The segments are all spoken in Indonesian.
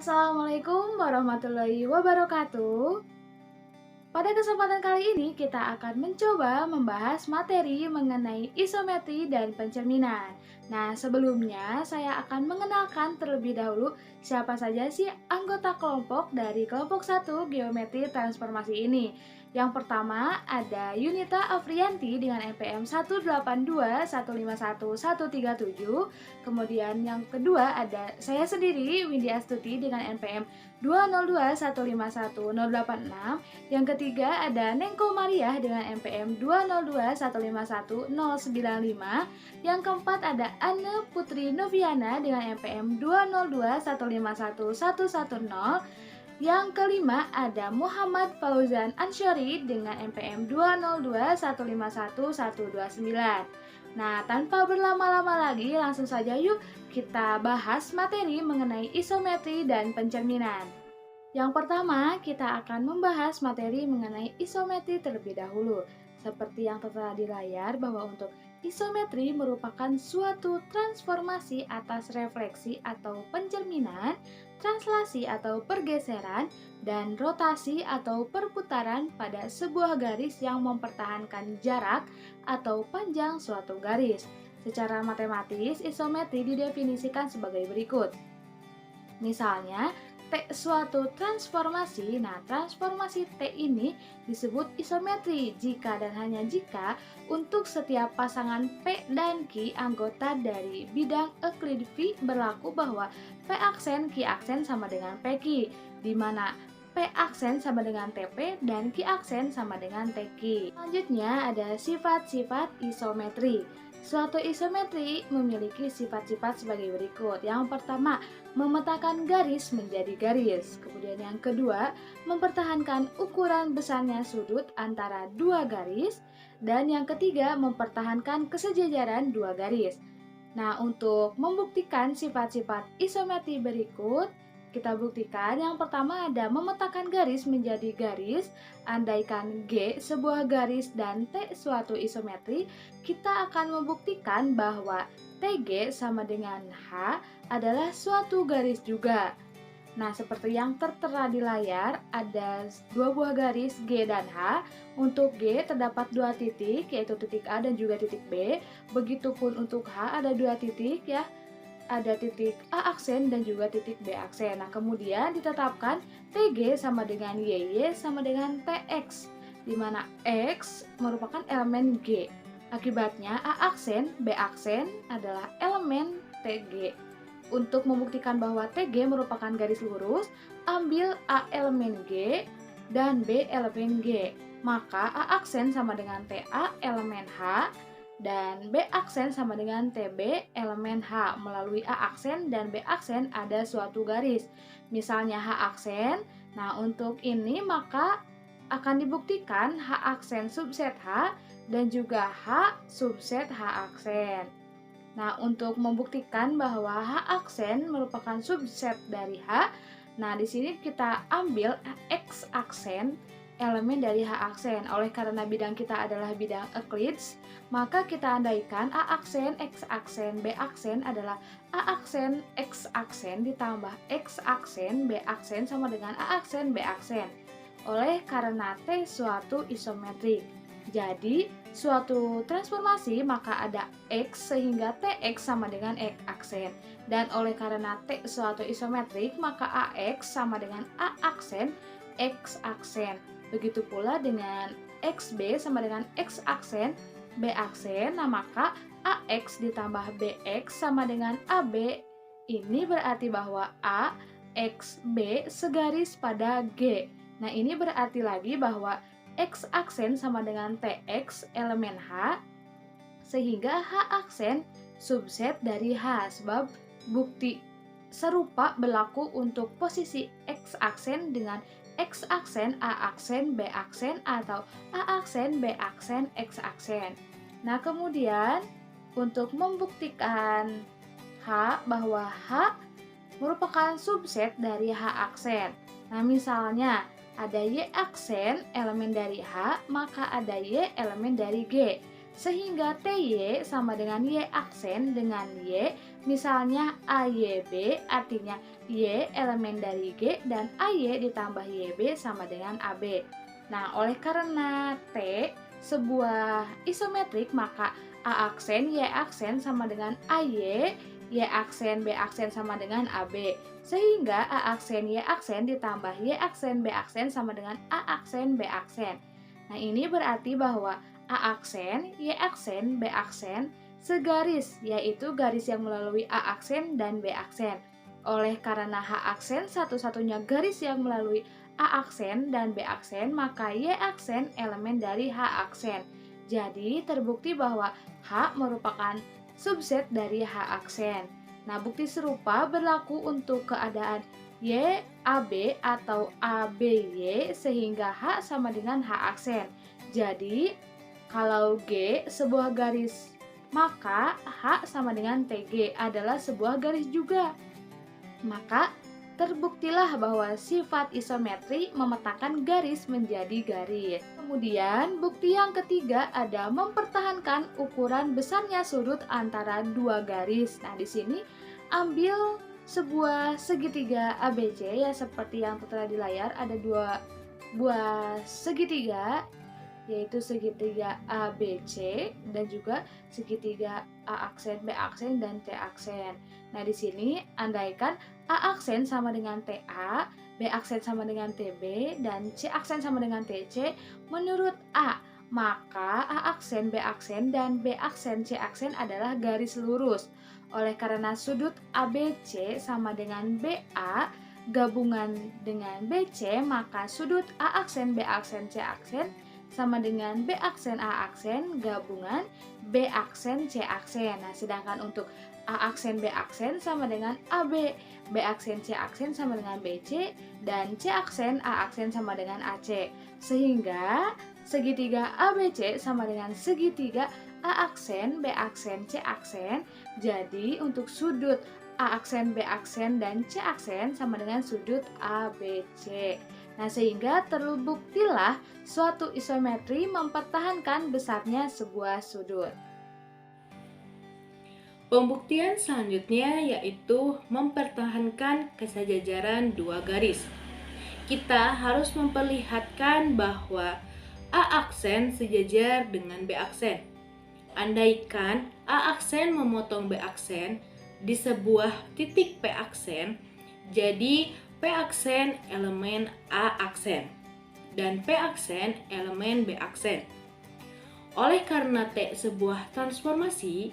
Assalamualaikum warahmatullahi wabarakatuh. Pada kesempatan kali ini kita akan mencoba membahas materi mengenai isometri dan pencerminan. Nah, sebelumnya saya akan mengenalkan terlebih dahulu siapa saja sih anggota kelompok dari kelompok 1 Geometri Transformasi ini. Yang pertama ada Yunita Afrianti dengan NPM 182151137. Kemudian yang kedua ada saya sendiri Windy Astuti dengan NPM 202151086. Yang ketiga ada Nengko Maria dengan NPM 202151095. Yang keempat ada Anne Putri Noviana dengan NPM 202151110. Yang kelima ada Muhammad Fauzan Ansyari dengan NPM 202151129. Nah, tanpa berlama-lama lagi langsung saja yuk kita bahas materi mengenai isometri dan pencerminan. Yang pertama, kita akan membahas materi mengenai isometri terlebih dahulu. Seperti yang tertera di layar bahwa untuk isometri merupakan suatu transformasi atas refleksi atau pencerminan, translasi atau pergeseran, dan rotasi atau perputaran pada sebuah garis yang mempertahankan jarak atau panjang suatu garis. Secara matematis, isometri didefinisikan sebagai berikut. Misalnya, T suatu transformasi. Nah, transformasi T ini disebut isometri jika dan hanya jika untuk setiap pasangan P dan Q anggota dari bidang Euclid V berlaku bahwa P aksen Q aksen sama dengan PQ, di mana P aksen sama dengan TP dan Q aksen sama dengan TQ. Selanjutnya ada sifat-sifat isometri. Suatu isometri memiliki sifat-sifat sebagai berikut. Yang pertama, memetakan garis menjadi garis. Kemudian yang kedua, mempertahankan ukuran besarnya sudut antara dua garis. Dan yang ketiga, mempertahankan kesejajaran dua garis. Nah, untuk membuktikan sifat-sifat isometri berikut, kita buktikan. Yang pertama ada memetakan garis menjadi garis. Andaikan G sebuah garis dan T suatu isometri, kita akan membuktikan bahwa TG sama dengan H adalah suatu garis juga. Nah, seperti yang tertera di layar, ada dua buah garis G dan H. Untuk G terdapat dua titik, yaitu titik A dan juga titik B. Begitupun untuk H ada dua titik ya. Ada titik A aksen dan juga titik B aksen. Nah, kemudian ditetapkan TG sama dengan YY sama dengan TX, di mana X merupakan elemen G. Akibatnya A aksen, B aksen adalah elemen TG. Untuk membuktikan bahwa TG merupakan garis lurus, ambil A elemen G dan B elemen G. Maka A aksen sama dengan TA elemen H dan B aksen sama dengan TB elemen H. Melalui A aksen dan B aksen ada suatu garis. Misalnya H aksen. Nah, untuk ini maka akan dibuktikan H aksen subset H dan juga H subset H aksen. Nah, untuk membuktikan bahwa H aksen merupakan subset dari H, nah di sini kita ambil X aksen elemen dari H aksen. Oleh karena bidang kita adalah bidang Euclids, maka kita andaikan A aksen, X aksen, B aksen adalah A aksen, X aksen ditambah X aksen, B aksen sama dengan A aksen, B aksen. Oleh karena T suatu isometrik. Jadi, suatu transformasi maka ada X sehingga TX sama dengan X aksen. Dan oleh karena T suatu isometrik maka AX sama dengan A aksen, X aksen. Begitu pula dengan XB sama dengan X aksen, B aksen. Nah, maka AX ditambah BX sama dengan AB. Ini berarti bahwa A, X, B segaris pada G. Nah, ini berarti lagi bahwa X aksen sama dengan TX elemen H, sehingga H aksen subset dari H. Sebab bukti serupa berlaku untuk posisi X aksen dengan X aksen, A aksen, B aksen, atau A aksen, B aksen, X aksen. Nah, kemudian untuk membuktikan H bahwa H merupakan subset dari H aksen. Nah, misalnya ada Y aksen elemen dari H, maka ada Y elemen dari G. sehingga TY sama dengan Y aksen dengan Y, misalnya AYB artinya Y elemen dari G dan AY ditambah YB sama dengan AB. Nah, oleh karena T sebuah isometrik, maka A aksen, Y aksen sama dengan AY, Y aksen, B aksen sama dengan AB. Sehingga A aksen, Y aksen ditambah Y aksen, B aksen sama dengan A aksen, B aksen. Nah, ini berarti bahwa A aksen, Y aksen, B aksen segaris, yaitu garis yang melalui A aksen dan B aksen. Oleh karena H aksen satu-satunya garis yang melalui A aksen dan B aksen, maka Y aksen elemen dari H aksen. Jadi terbukti bahwa H merupakan subset dari H aksen. Nah, bukti serupa berlaku untuk keadaan Y AB atau ABY sehingga H sama dengan H aksen. Jadi, kalau G sebuah garis, maka H sama dengan TG adalah sebuah garis juga. Maka, terbuktilah bahwa sifat isometri memetakan garis menjadi garis. Kemudian, bukti yang ketiga ada mempertahankan ukuran besarnya sudut antara dua garis. Nah, di sini ambil sebuah segitiga ABC ya, seperti yang tertera di layar, ada dua buah segitiga, yaitu segitiga ABC dan juga segitiga A aksen, B aksen, dan T aksen. Nah, di sini andaikan A aksen sama dengan TA, B aksen sama dengan TB, dan C aksen sama dengan TC menurut A, maka A aksen, B aksen, dan B aksen, C aksen adalah garis lurus. Oleh karena sudut ABC sama dengan BA gabungan dengan BC, maka sudut A aksen, B aksen, C aksen sama dengan B aksen A aksen gabungan B aksen C aksen. Nah, sedangkan untuk A aksen B aksen sama dengan AB, B aksen C aksen sama dengan BC, dan C aksen A aksen sama dengan AC. Sehingga segitiga ABC sama dengan segitiga A aksen, B aksen, C aksen. Jadi untuk sudut A aksen, B aksen, dan C aksen sama dengan sudut ABC. Nah, sehingga terbuktilah suatu isometri mempertahankan besarnya sebuah sudut. Pembuktian selanjutnya yaitu mempertahankan kesejajaran dua garis. Kita harus memperlihatkan bahwa A aksen sejajar dengan B aksen. Andaikan A aksen memotong B aksen di sebuah titik P aksen, jadi P aksen elemen A aksen dan P aksen elemen B aksen. Oleh karena T sebuah transformasi,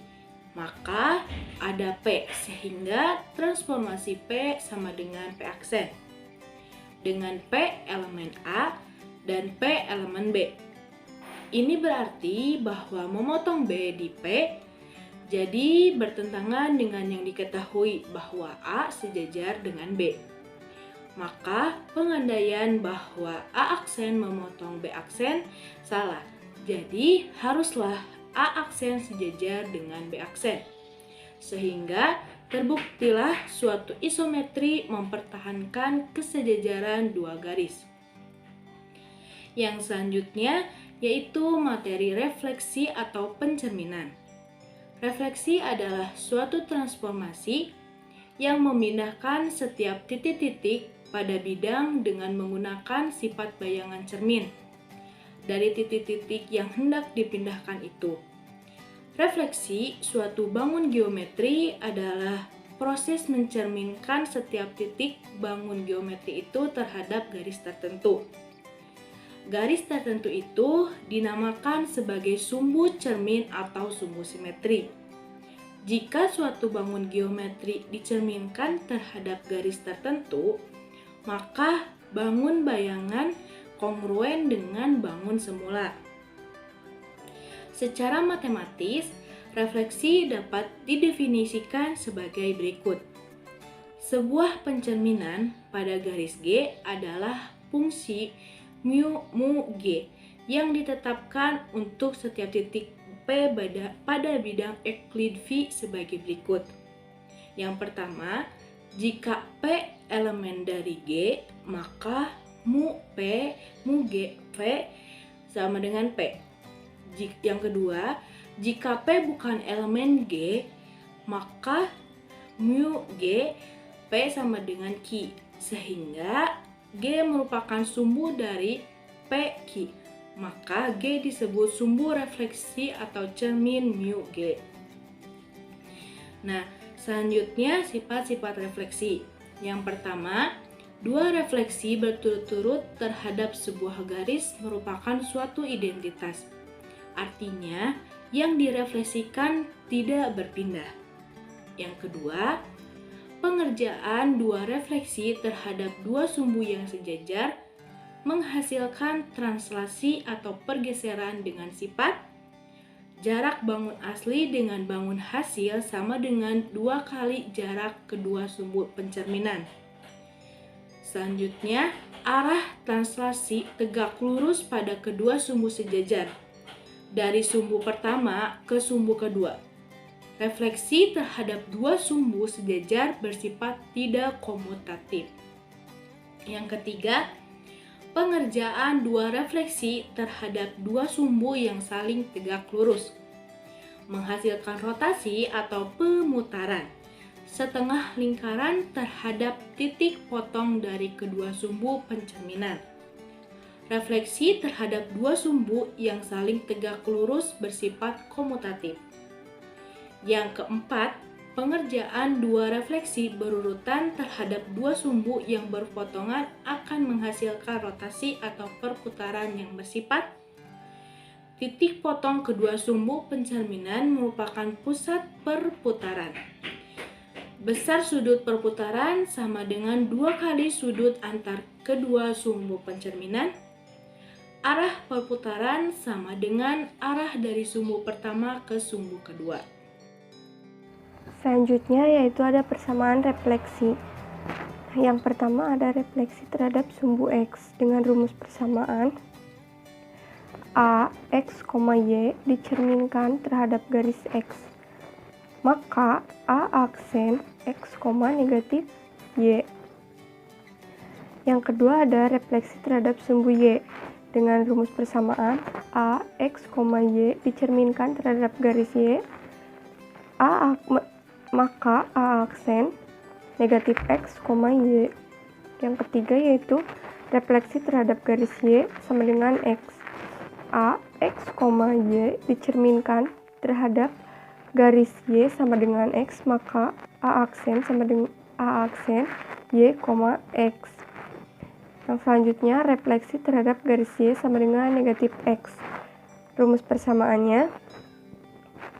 maka ada P sehingga transformasi P sama dengan P aksen. Dengan P elemen A dan P elemen B. Ini berarti bahwa memotong B di P jadi bertentangan dengan yang diketahui bahwa A sejajar dengan B. Maka pengandaian bahwa A aksen memotong B aksen salah. Jadi haruslah A aksen sejajar dengan B aksen. Sehingga terbuktilah suatu isometri mempertahankan kesejajaran dua garis. Yang selanjutnya yaitu materi refleksi atau pencerminan. Refleksi adalah suatu transformasi yang memindahkan setiap titik-titik pada bidang dengan menggunakan sifat bayangan cermin dari titik-titik yang hendak dipindahkan itu. Refleksi suatu bangun geometri adalah proses mencerminkan setiap titik bangun geometri itu terhadap garis tertentu. Garis tertentu itu dinamakan sebagai sumbu cermin atau sumbu simetri. Jika suatu bangun geometri dicerminkan terhadap garis tertentu, maka bangun bayangan kongruen dengan bangun semula. Secara matematis, refleksi dapat didefinisikan sebagai berikut. Sebuah pencerminan pada garis G adalah fungsi mu G yang ditetapkan untuk setiap titik P pada bidang Euclid V sebagai berikut. Yang pertama, jika P elemen dari G, maka mu G V sama dengan P. Yang kedua, jika P bukan elemen G, maka mu G P sama dengan Q, sehingga G merupakan sumbu dari P Q. Maka G disebut sumbu refleksi atau cermin mu G. Nah, selanjutnya sifat-sifat refleksi. Yang pertama, dua refleksi berturut-turut terhadap sebuah garis merupakan suatu identitas. Artinya, yang direfleksikan tidak berpindah. Yang kedua, pengerjaan dua refleksi terhadap dua sumbu yang sejajar menghasilkan translasi atau pergeseran dengan sifat jarak bangun asli dengan bangun hasil sama dengan 2 kali jarak kedua sumbu pencerminan. Selanjutnya, arah translasi tegak lurus pada kedua sumbu sejajar dari sumbu pertama ke sumbu kedua. Refleksi terhadap dua sumbu sejajar bersifat tidak komutatif. Yang ketiga, pengerjaan dua refleksi terhadap dua sumbu yang saling tegak lurus menghasilkan rotasi atau pemutaran setengah lingkaran terhadap titik potong dari kedua sumbu pencerminan. Refleksi terhadap dua sumbu yang saling tegak lurus bersifat komutatif. Yang keempat, pengerjaan dua refleksi berurutan terhadap dua sumbu yang berpotongan akan menghasilkan rotasi atau perputaran yang bersifat titik potong kedua sumbu pencerminan merupakan pusat perputaran. Besar sudut perputaran sama dengan 2 kali sudut antar kedua sumbu pencerminan. Arah perputaran sama dengan arah dari sumbu pertama ke sumbu kedua. Selanjutnya yaitu ada persamaan refleksi. Yang pertama ada refleksi terhadap sumbu X dengan rumus persamaan A, X, Y dicerminkan terhadap garis X. Maka A aksen X, negatif Y. Yang kedua ada refleksi terhadap sumbu Y dengan rumus persamaan A, X, Y dicerminkan terhadap garis Y. Maka A aksen negatif X, Y. Yang ketiga yaitu refleksi terhadap garis Y sama dengan X. A, X, Y dicerminkan terhadap garis Y sama dengan X, maka A aksen sama dengan A aksen Y, X. Yang selanjutnya refleksi terhadap garis Y sama dengan negatif X. Rumus persamaannya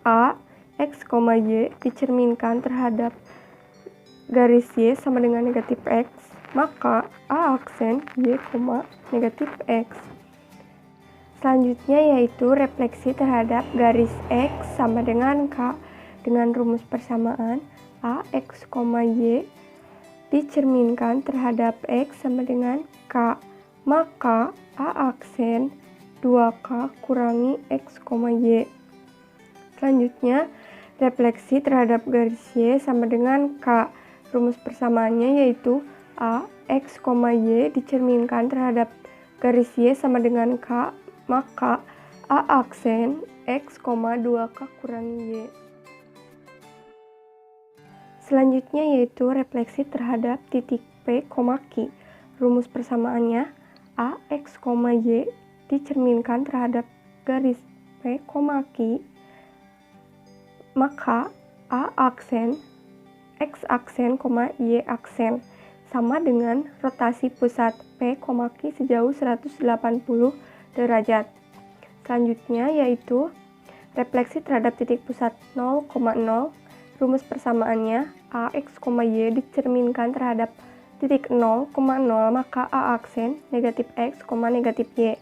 A, X, Y dicerminkan terhadap garis Y sama dengan negatif X, maka A aksen Y, negatif X. Selanjutnya yaitu refleksi terhadap garis X sama dengan K dengan rumus persamaan A, X, Y dicerminkan terhadap X sama dengan K, maka A aksen 2K kurangi X, Y. Selanjutnya refleksi terhadap garis Y sama dengan K. Rumus persamaannya yaitu A, X, Y dicerminkan terhadap garis Y sama dengan K, maka A aksen X, 2K kurangi Y. Selanjutnya yaitu refleksi terhadap titik P, Q. Rumus persamaannya A, X, Y dicerminkan terhadap garis P, Q, maka A aksen X aksen, Y aksen sama dengan rotasi pusat P, Q sejauh 180 derajat. Selanjutnya yaitu refleksi terhadap titik pusat 0,0. Rumus persamaannya A, X, Y dicerminkan terhadap titik 0,0, maka A aksen negatif X, negatif Y.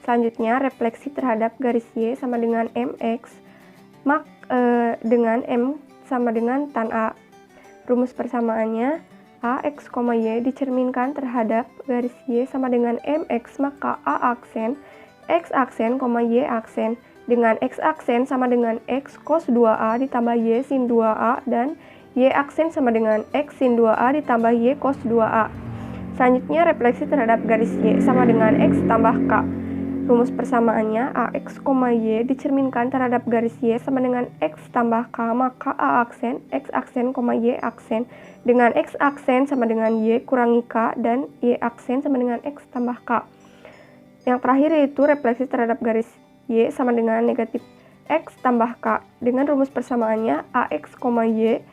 Selanjutnya refleksi terhadap garis Y sama dengan MX, dengan M sama dengan tan A. Rumus persamaannya A, X, Y dicerminkan terhadap garis Y sama dengan MX, maka A aksen X aksen, Y aksen dengan X aksen sama dengan X cos 2A ditambah Y sin 2A dan Y aksen sama dengan X sin 2A ditambah Y cos 2A. Selanjutnya refleksi terhadap garis Y sama dengan X tambah K. Rumus persamaannya AX, Y dicerminkan terhadap garis Y sama dengan X tambah K, maka A aksen, X aksen, Y aksen dengan X aksen sama dengan Y kurangi K dan Y aksen sama dengan X tambah K. Yang terakhir yaitu refleksi terhadap garis Y sama dengan negatif X tambah K. Dengan rumus persamaannya AX, Y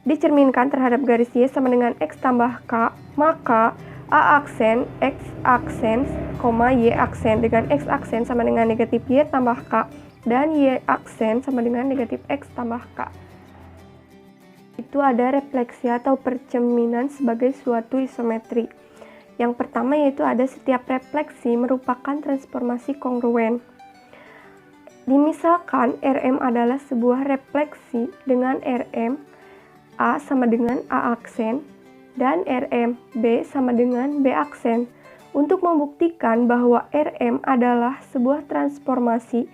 dicerminkan terhadap garis Y sama dengan X tambah K, maka A aksen, X aksen, Y aksen dengan X aksen sama dengan negatif Y tambah K dan Y aksen sama dengan negatif X tambah K. Itu ada refleksi atau percerminan sebagai suatu isometri. Yang pertama yaitu ada setiap refleksi merupakan transformasi kongruen. Dimisalkan Rm adalah sebuah refleksi dengan Rm A sama dengan A aksen dan Rm B sama dengan B aksen. Untuk membuktikan bahwa Rm adalah sebuah transformasi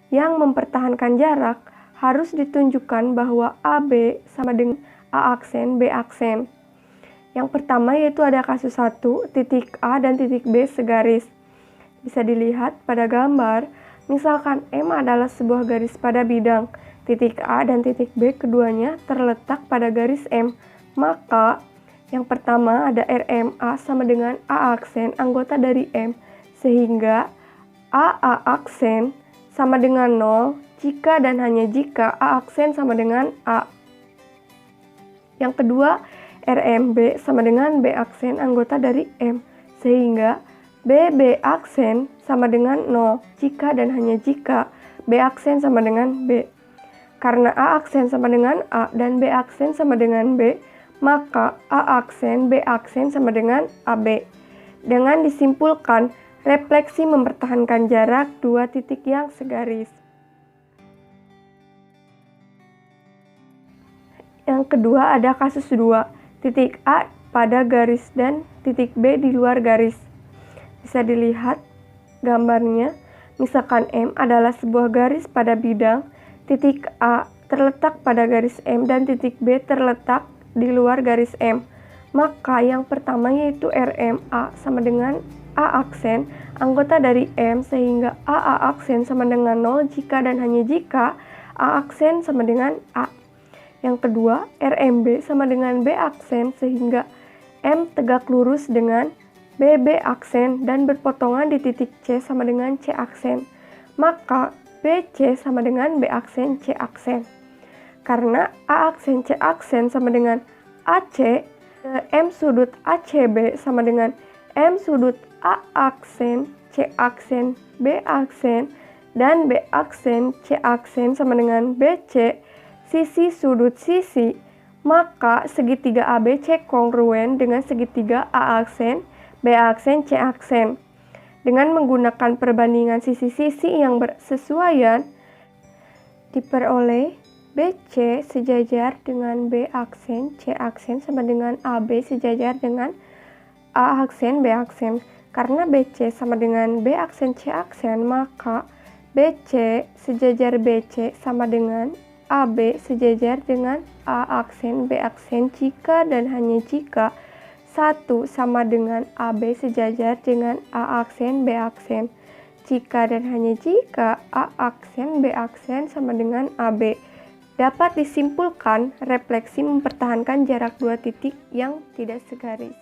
yang mempertahankan jarak, harus ditunjukkan bahwa AB sama dengan A aksen B aksen. Yang pertama yaitu ada kasus 1, titik A dan titik B segaris. Bisa dilihat pada gambar, misalkan M adalah sebuah garis pada bidang, titik A dan titik B keduanya terletak pada garis M, maka yang pertama ada RMA sama dengan A aksen anggota dari M, sehingga AA aksen sama dengan 0 jika dan hanya jika A aksen sama dengan A. Yang kedua, RMB sama dengan B aksen anggota dari M, sehingga BB aksen sama dengan 0 jika dan hanya jika B aksen sama dengan B. Karena A aksen sama dengan A dan B aksen sama dengan B, maka A aksen B aksen sama dengan AB. Dengan disimpulkan, refleksi mempertahankan jarak dua titik yang segaris. Yang kedua ada kasus 2, titik A pada garis dan titik B di luar garis. Bisa dilihat gambarnya, misalkan M adalah sebuah garis pada bidang, titik A terletak pada garis M dan titik B terletak di luar garis M, maka yang pertama yaitu RMA sama dengan A aksen anggota dari M, sehingga AA aksen sama dengan 0 jika dan hanya jika A aksen sama dengan A. Yang kedua RMB sama dengan B aksen, sehingga M tegak lurus dengan BB aksen dan berpotongan di titik C sama dengan C aksen, maka BC sama dengan B aksen C aksen. Karena A aksen C aksen sama dengan AC, M sudut ACB sama dengan M sudut A aksen C aksen B aksen dan B aksen C aksen sama dengan BC, sisi sudut sisi, maka segitiga ABC kongruen dengan segitiga A aksen B aksen C aksen. Dengan menggunakan perbandingan sisi-sisi yang bersesuaian, diperoleh BC sejajar dengan B aksen C aksen sama dengan AB sejajar dengan A aksen B aksen. Karena BC sama dengan B aksen C aksen, maka BC sejajar BC sama dengan AB sejajar dengan A aksen B aksen jika dan hanya jika 1 sama dengan AB sejajar dengan A aksen B aksen. Jika dan hanya jika A aksen B aksen sama dengan AB. Dapat disimpulkan, refleksi mempertahankan jarak dua titik yang tidak segaris.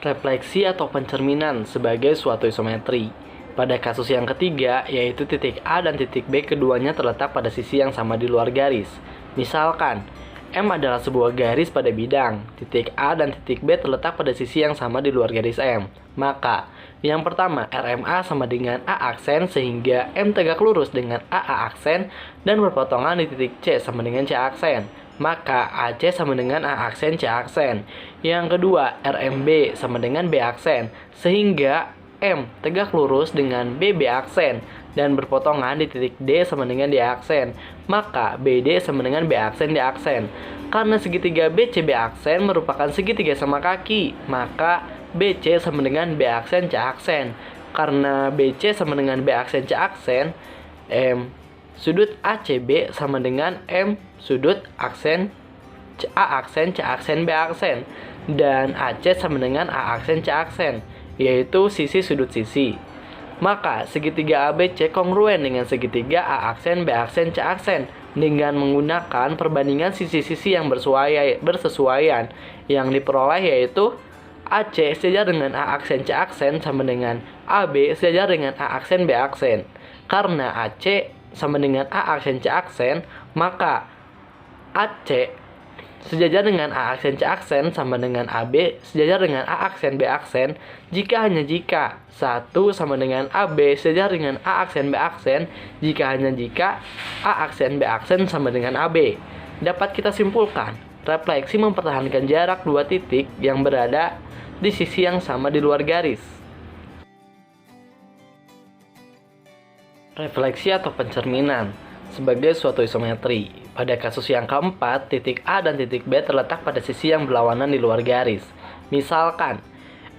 Refleksi atau pencerminan sebagai suatu isometri. Pada kasus yang ketiga, yaitu titik A dan titik B keduanya terletak pada sisi yang sama di luar garis. Misalkan, M adalah sebuah garis pada bidang, titik A dan titik B terletak pada sisi yang sama di luar garis M. Maka, yang pertama, RMA sama dengan A aksen sehingga M tegak lurus dengan AA aksen dan berpotongan di titik C sama dengan C aksen. Maka AC sama dengan A aksen C aksen. Yang kedua, RMB sama dengan B aksen sehingga M tegak lurus dengan BB aksen dan berpotongan di titik D sama dengan D aksen. Maka BD sama dengan B aksen D aksen. Karena segitiga BCB aksen merupakan segitiga sama kaki, maka BC sama dengan B aksen C aksen. Karena BC sama dengan B aksen C aksen, M sudut ACB sama dengan M sudut aksen A aksen C aksen B aksen. Dan AC sama dengan A aksen C aksen, yaitu sisi sudut sisi. Maka segitiga ABC kongruen dengan segitiga A aksen, B aksen, C aksen dengan menggunakan perbandingan sisi-sisi yang bersesuaian. Yang diperoleh yaitu AC sejajar dengan A aksen, C aksen sama dengan AB sejajar dengan A aksen, B aksen. Karena AC sama dengan A aksen, C aksen, maka AC sejajar dengan A aksen, C aksen sama dengan AB sejajar dengan A aksen, B aksen jika hanya jika 1 sama dengan AB sejajar dengan A aksen, B aksen jika hanya jika A aksen, B aksen sama dengan AB. Dapat kita simpulkan, refleksi mempertahankan jarak dua titik yang berada di sisi yang sama di luar garis. Refleksi atau pencerminan sebagai suatu isometri. Pada kasus yang keempat, titik A dan titik B terletak pada sisi yang berlawanan di luar garis. Misalkan,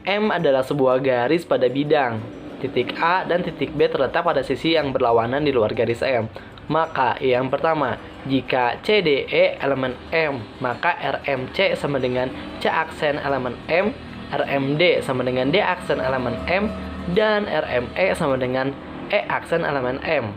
M adalah sebuah garis pada bidang. Titik A dan titik B terletak pada sisi yang berlawanan di luar garis M. Maka yang pertama, jika CDE elemen M, maka RMC sama dengan C aksen elemen M, RMD sama dengan D aksen elemen M, dan RME sama dengan E aksen elemen M.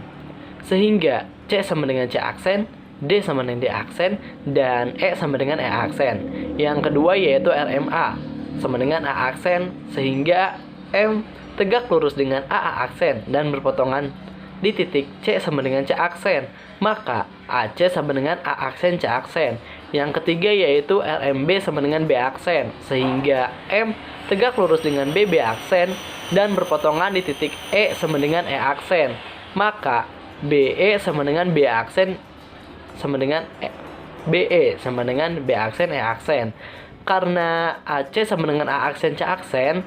Sehingga C sama dengan C aksen, D sama dengan D aksen, dan E sama dengan E aksen. Yang kedua yaitu RMA sama dengan A aksen, sehingga M tegak lurus dengan AA aksen dan berpotongan di titik C sama dengan C aksen. Maka AC sama dengan A aksen, C aksen. Yang ketiga yaitu RMB sama dengan B aksen, sehingga M tegak lurus dengan B aksen dan berpotongan di titik E sama dengan E aksen. Maka BE sama dengan B aksen sama dengan BE sama dengan B aksen, E aksen. Karena AC sama dengan A aksen, C aksen,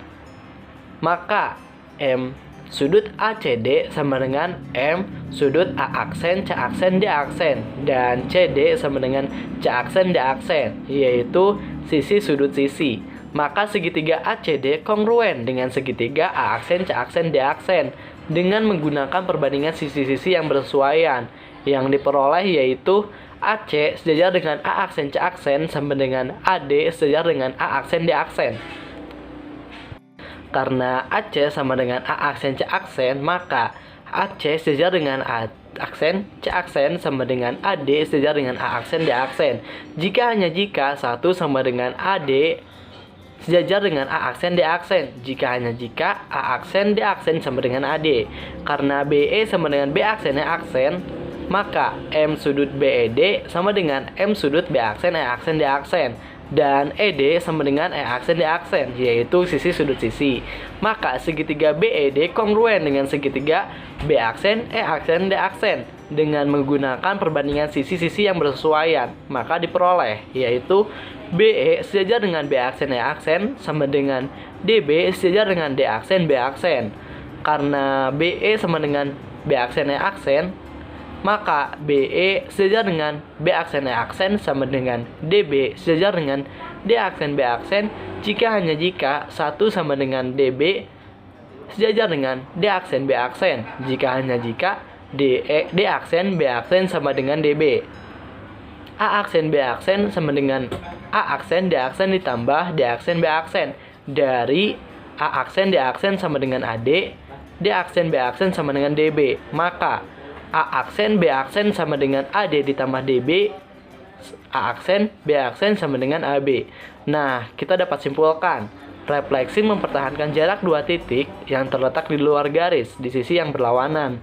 maka M sudut ACD sama dengan M sudut A aksen, C aksen, D aksen, dan CD sama dengan C aksen, D aksen, yaitu sisi sudut sisi. Maka segitiga ACD kongruen dengan segitiga A aksen, C aksen, D aksen dengan menggunakan perbandingan sisi-sisi yang bersesuaian. Yang diperoleh yaitu AC sejajar dengan A aksen, C aksen sama dengan AD sejajar dengan A aksen, D aksen. Karena AC sama dengan A aksen, C aksen, maka AC sejajar dengan A aksen, C aksen sama dengan AD sejajar dengan A aksen, D aksen. Jika hanya jika 1 sama dengan AD sejajar dengan A aksen, D aksen. Jika hanya jika A aksen, D aksen sama dengan AD. Karena BE sama dengan B aksen, E aksen, maka M sudut BED sama dengan M sudut B aksen, E aksen, D aksen. Dan ED sama dengan E aksen, D aksen, yaitu sisi sudut sisi. Maka segitiga BED kongruen dengan segitiga B aksen, E aksen, D aksen dengan menggunakan perbandingan sisi-sisi yang bersesuaian. Maka diperoleh yaitu BE sejajar dengan B aksen, E aksen sama dengan DB sejajar dengan D aksen, B aksen. Karena BE sama dengan B aksen, E aksen, maka BE sejajar dengan B aksen, E aksen sama dengan DB sejajar dengan D aksen, B aksen jika hanya jika 1 sama dengan DB sejajar dengan D aksen, B aksen jika hanya jika D aksen, B aksen sama dengan DB. A aksen, B aksen sama dengan A aksen, D aksen ditambah D aksen, B aksen. Dari A aksen, D aksen sama dengan AD, D aksen, B aksen sama dengan DB. Maka A aksen, B aksen sama dengan AD ditambah DB, A aksen, B aksen sama dengan AB. Nah, kita dapat simpulkan, refleksi mempertahankan jarak dua titik yang terletak di luar garis di sisi yang berlawanan.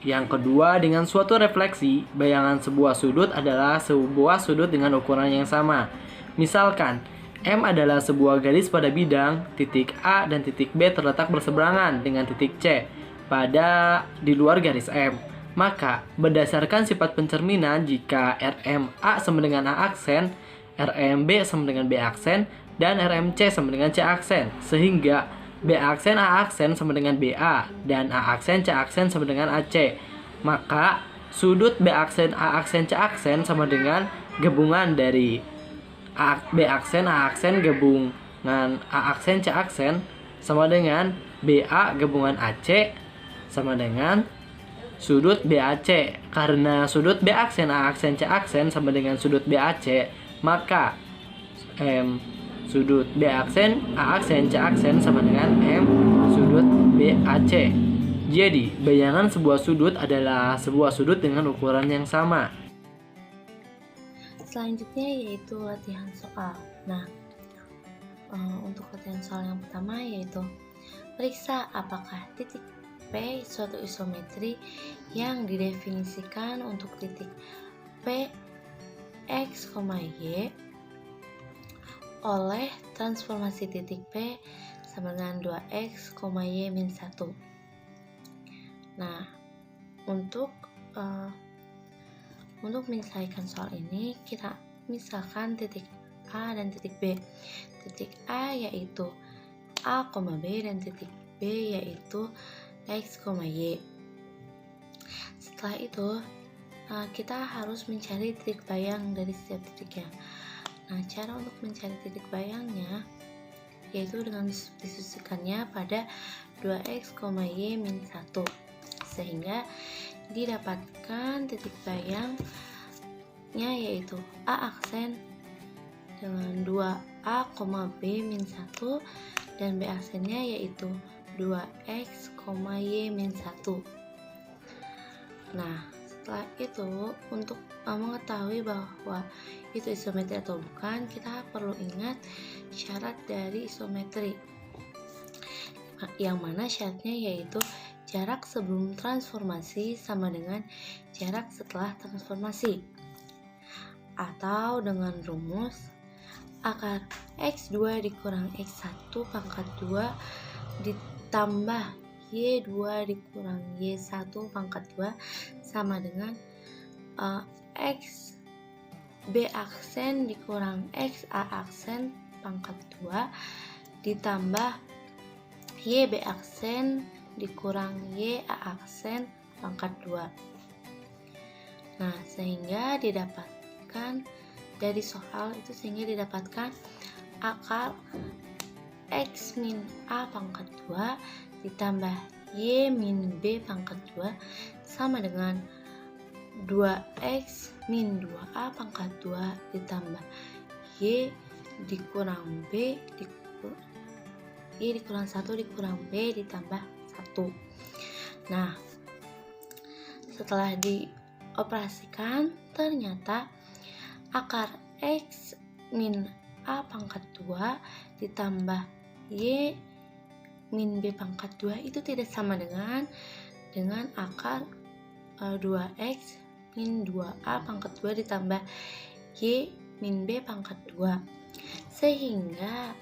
Yang kedua, dengan suatu refleksi, bayangan sebuah sudut adalah sebuah sudut dengan ukuran yang sama. Misalkan, M adalah sebuah garis pada bidang, titik A dan titik B terletak berseberangan dengan titik C pada di luar garis M. Maka berdasarkan sifat pencerminan, jika RMA sama dengan A aksen, RMB sama dengan B aksen, dan RMC sama dengan C aksen, sehingga B aksen A aksen sama dengan BA dan A aksen C aksen sama dengan AC. Maka sudut B aksen A aksen C aksen sama dengan gabungan dari B aksen A aksen gabungan A aksen C aksen sama dengan BA gabungan AC sama dengan sudut BAC. Karena sudut B aksen A aksen C aksen sama dengan sudut BAC, maka sudut B aksen, A aksen, C aksen sama dengan M sudut BAC. Jadi, bayangan sebuah sudut adalah sebuah sudut dengan ukuran yang sama. Selanjutnya yaitu latihan soal. Nah, untuk latihan soal yang pertama yaitu periksa apakah titik P suatu isometri yang didefinisikan untuk titik P X, Y oleh transformasi titik P sama dengan 2X, Y min 1. Nah, untuk menyelesaikan soal ini, kita misalkan titik A dan titik B. Titik A yaitu A, B dan titik B yaitu X, Y. Setelah itu, kita harus mencari titik bayang dari setiap titiknya. Nah, cara untuk mencari titik bayangnya yaitu dengan disubstitusikannya pada 2X, Y min 1 sehingga didapatkan titik bayangnya yaitu A aksen dengan 2A, B min 1 dan B aksennya yaitu 2X, Y min 1. Nah, setelah itu untuk mengetahui bahwa itu isometri atau bukan, kita perlu ingat syarat dari isometri, yang mana syaratnya yaitu jarak sebelum transformasi sama dengan jarak setelah transformasi, atau dengan rumus akar X2 dikurang X1 pangkat 2 ditambah Y2 dikurang Y1 pangkat 2 sama dengan X B aksen dikurang X A aksen pangkat 2 ditambah Y B aksen dikurang Y A aksen pangkat 2. Nah, sehingga didapatkan dari soal itu didapatkan akar X min A pangkat 2 ditambah Y min B pangkat 2 sama dengan 2X min 2A pangkat 2 ditambah Y dikurang B Y dikurang 1 dikurang B ditambah 1. Nah, setelah dioperasikan ternyata akar X min A pangkat 2 ditambah Y min B pangkat 2 itu tidak sama dengan akar 2X min 2A pangkat 2 ditambah Y min B pangkat 2, sehingga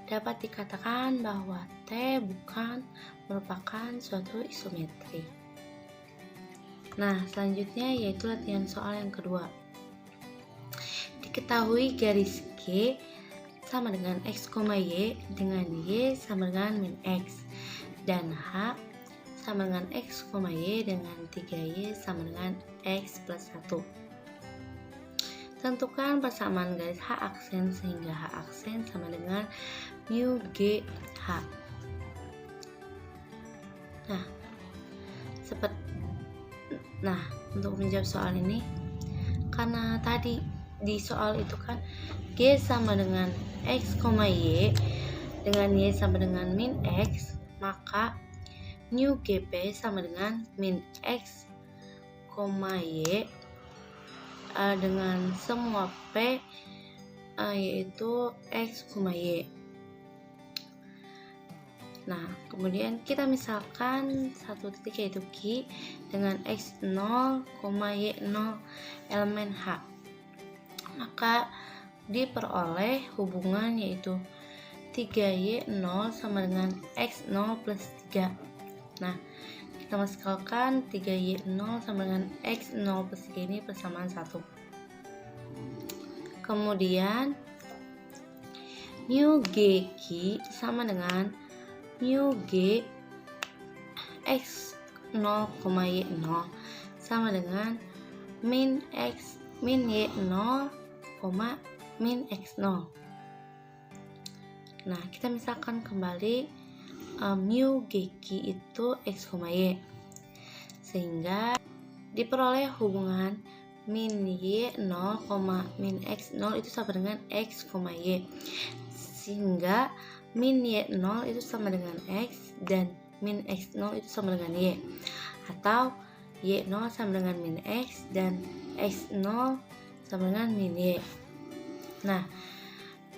dapat dikatakan bahwa T bukan merupakan suatu isometri. Nah, selanjutnya yaitu latihan soal yang kedua. Diketahui garis G sama dengan X, Y dengan Y sama dengan min X dan H sama dengan X, Y dengan 3Y sama dengan X plus 1. Tentukan persamaan garis H aksen sehingga H aksen sama dengan mu G H. Nah, untuk menjawab soal ini, karena tadi di soal itu kan G sama dengan X, Y dengan Y sama dengan min X, maka mu GP sama dengan min X, Y dengan semua P yaitu X, Y. Nah, kemudian kita misalkan satu titik yaitu Q dengan X0, Y0 elemen H. Maka diperoleh hubungan yaitu 3Y0 sama dengan X0 plus 3. Nah, kita masukkan 3Y0 sama dengan X0 plus 3 ini persamaan 1. Kemudian mu GQ sama dengan mu G X0, Y0 sama dengan min Y0, min X0. Nah, kita misalkan kembali mu GQ itu X, Y, sehingga diperoleh hubungan min Y0, min X0 itu sama dengan X, Y, sehingga min Y0 itu sama dengan X dan min X0 itu sama dengan Y, atau Y0 sama dengan min X dan X0 sama dengan min Y. Nah,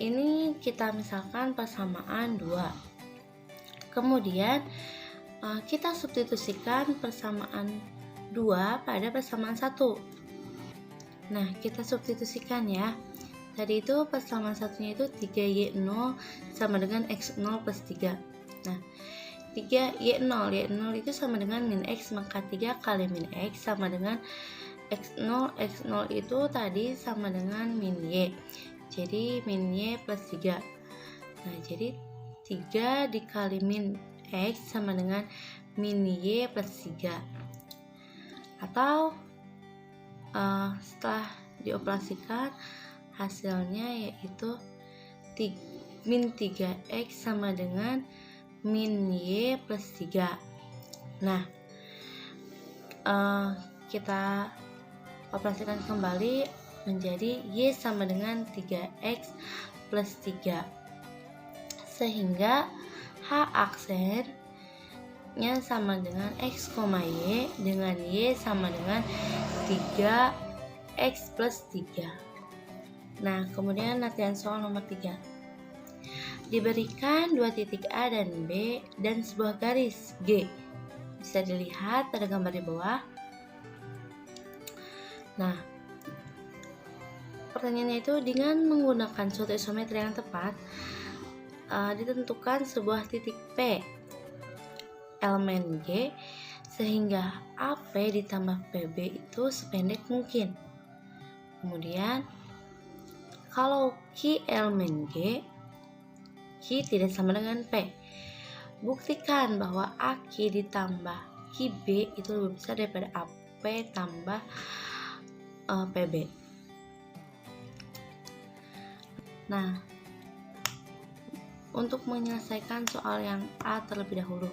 ini kita misalkan persamaan 2. Kemudian kita substitusikan persamaan 2 pada persamaan 1. Nah, kita substitusikan ya. Tadi itu persamaan satunya itu 3Y0 sama dengan X0 plus 3. Nah, 3Y0 itu sama dengan min X, maka 3 kali min X sama dengan X0. X0 itu tadi sama dengan min Y, jadi min Y plus 3. Nah, jadi 3 dikali min X sama dengan min Y plus 3. Atau setelah dioperasikan hasilnya yaitu min 3X sama dengan min Y plus 3. Nah, kita operasikan kembali menjadi Y sama dengan 3X plus 3, sehingga H aksennya sama dengan X, Y dengan Y sama dengan 3X plus 3. Nah, kemudian latihan soal nomor 3. Diberikan 2 titik A dan B dan sebuah garis G. Bisa dilihat pada gambar di bawah. Nah, pertanyaannya itu dengan menggunakan suatu isometri yang tepat, ditentukan sebuah titik P elemen G sehingga AP ditambah PB itu sependek mungkin. Kemudian kalau Q elemen G, Q tidak sama dengan P. Buktikan bahwa AK ditambah QB itu lebih besar daripada AP tambah PB. Nah, untuk menyelesaikan soal yang A terlebih dahulu,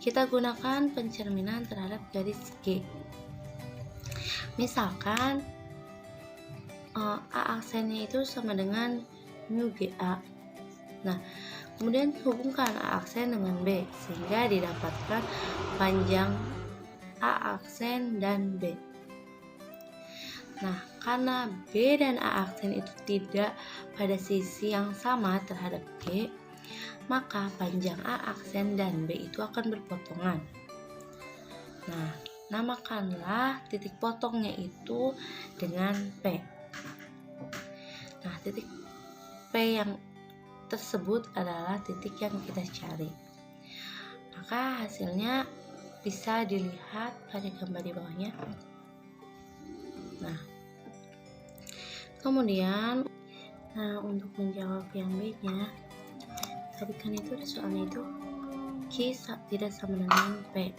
kita gunakan pencerminan terhadap garis G. Misalkan A aksennya itu sama dengan mu GA. Nah, kemudian hubungkan A aksen dengan B sehingga didapatkan panjang A aksen dan B. Nah, karena B dan A aksen itu tidak pada sisi yang sama terhadap G, maka panjang A aksen dan B itu akan berpotongan. Nah, namakanlah titik potongnya itu dengan P. Nah, titik P yang tersebut adalah titik yang kita cari. Maka hasilnya bisa dilihat pada gambar di bawahnya. Nah, kemudian untuk menjawab yang B-nya, tadi kan itu di soalnya itu Q tidak sama dengan P.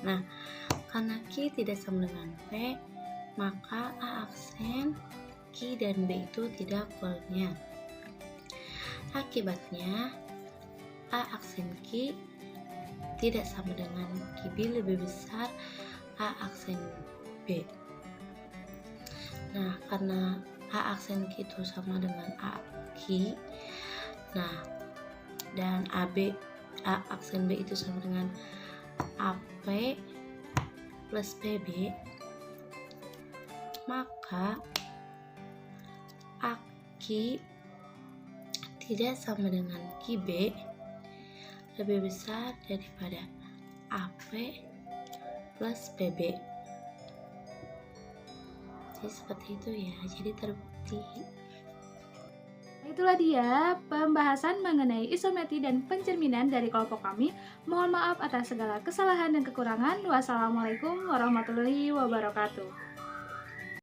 Nah, karena Q tidak sama dengan P, maka A aksen Q dan B itu tidak kolonial. Akibatnya A aksen Q tidak sama dengan QB lebih besar A aksen B. Nah, karena A aksen Q itu sama dengan A Q, nah, dan A aksen B itu sama dengan AP plus PB, maka AK tidak sama dengan QB lebih besar daripada AP plus PB. Jadi seperti itu ya, jadi terbukti. Itulah dia pembahasan mengenai isometri dan pencerminan dari kelompok kami. Mohon maaf atas segala kesalahan dan kekurangan. Wassalamualaikum warahmatullahi wabarakatuh.